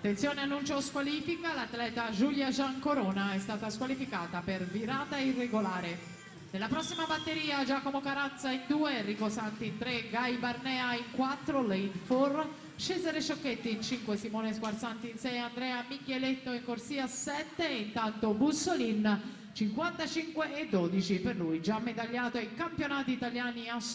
Attenzione, annuncio squalifica, l'atleta Giulia Giancorona è stata squalificata per virata irregolare. Nella prossima batteria Giacomo Carazza in 2, Enrico Santi in 3, Gai Barnea in 4, Lane 4, Cesare Sciocchetti in 5, Simone Squarsanti in 6, Andrea Micheletto in corsia 7 e intanto Bussolin 55 e 12 per lui, già medagliato ai campionati italiani assoluti.